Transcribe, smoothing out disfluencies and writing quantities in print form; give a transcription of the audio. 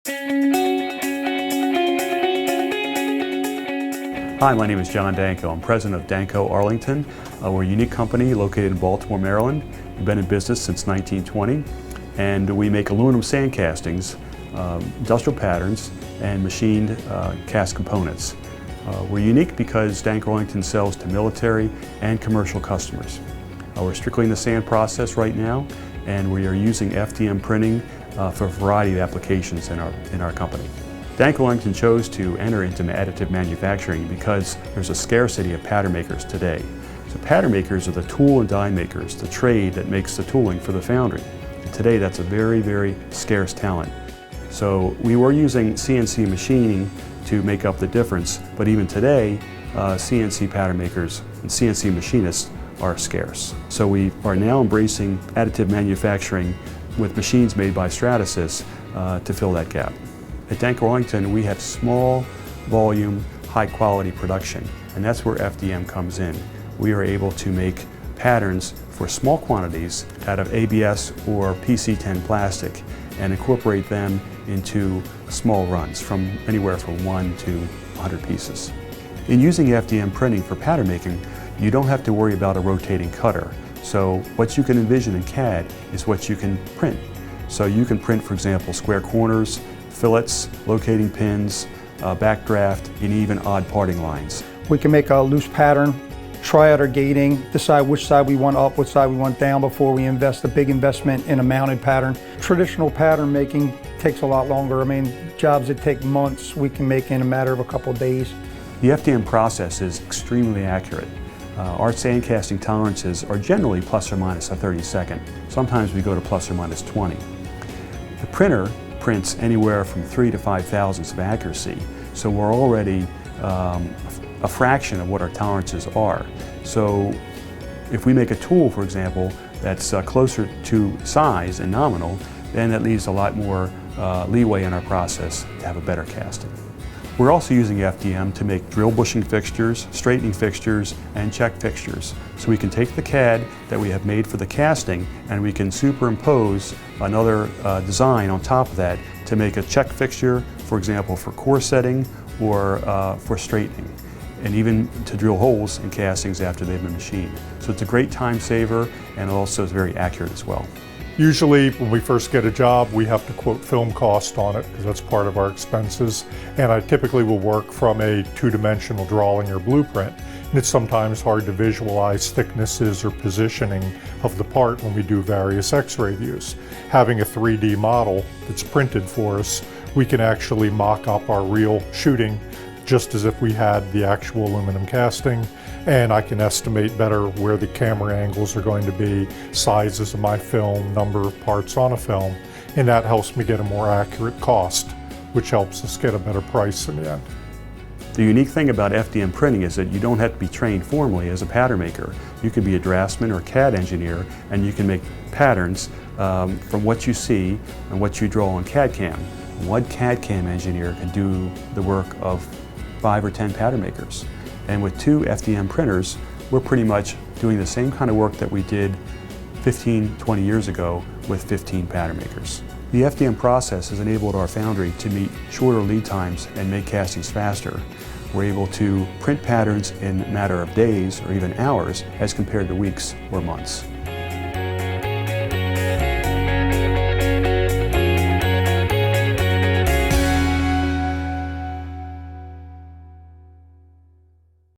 Hi, my name is John Danko. I'm president of Danko Arlington. We're a unique company located in Baltimore, Maryland. We've been in business since 1920, and we make aluminum sand castings, industrial patterns, and machined cast components. We're unique because Danko Arlington sells to military and commercial customers. We're strictly in the sand process right now, and we are using FDM printing for a variety of applications in our company. Danko Arlington chose to enter into additive manufacturing because there's a scarcity of pattern makers today. So pattern makers are the tool and die makers, the trade that makes the tooling for the foundry. And today that's a very, very scarce talent. So we were using CNC machining to make up the difference, but even today CNC pattern makers and CNC machinists are scarce. So we are now embracing additive manufacturing with machines made by Stratasys to fill that gap. At Danko Arlington, we have small volume, high quality production, and that's where FDM comes in. We are able to make patterns for small quantities out of ABS or PC10 plastic and incorporate them into small runs from anywhere from 1 to 100 pieces. In using FDM printing for pattern making, you don't have to worry about a rotating cutter. So what you can envision in CAD is what you can print. So you can print, for example, square corners, fillets, locating pins, backdraft, and even odd parting lines. We can make a loose pattern, try out our gating, decide which side we want up, which side we want down before we invest a big investment in a mounted pattern. Traditional pattern making takes a lot longer. I mean, jobs that take months, we can make in a matter of a couple of days. The FDM process is extremely accurate. Our sand casting tolerances are generally plus or minus a 32nd. Sometimes we go to plus or minus 20. The printer prints anywhere from 3 to 5 thousandths of accuracy, so we're already a fraction of what our tolerances are. So if we make a tool, for example, that's closer to size and nominal, then that leaves a lot more leeway in our process to have a better casting. We're also using FDM to make drill bushing fixtures, straightening fixtures, and check fixtures. So we can take the CAD that we have made for the casting and we can superimpose another design on top of that to make a check fixture, for example, for core setting or for straightening, and even to drill holes in castings after they've been machined. So it's a great time saver, and also is very accurate as well. Usually when we first get a job, we have to quote film cost on it because that's part of our expenses. And I typically will work from a two-dimensional drawing or blueprint. And it's sometimes hard to visualize thicknesses or positioning of the part when we do various X-ray views. Having a 3D model that's printed for us, we can actually mock up our real shooting just as if we had the actual aluminum casting, and I can estimate better where the camera angles are going to be, sizes of my film, number of parts on a film, and that helps me get a more accurate cost, which helps us get a better price in the end. The unique thing about FDM printing is that you don't have to be trained formally as a pattern maker. You can be a draftsman or a CAD engineer, and you can make patterns from what you see and what you draw on CAD-CAM. One CAD-CAM engineer can do the work of 5 or 10 pattern makers. And with 2 FDM printers, we're pretty much doing the same kind of work that we did 15, 20 years ago with 15 pattern makers. The FDM process has enabled our foundry to meet shorter lead times and make castings faster. We're able to print patterns in a matter of days or even hours as compared to weeks or months.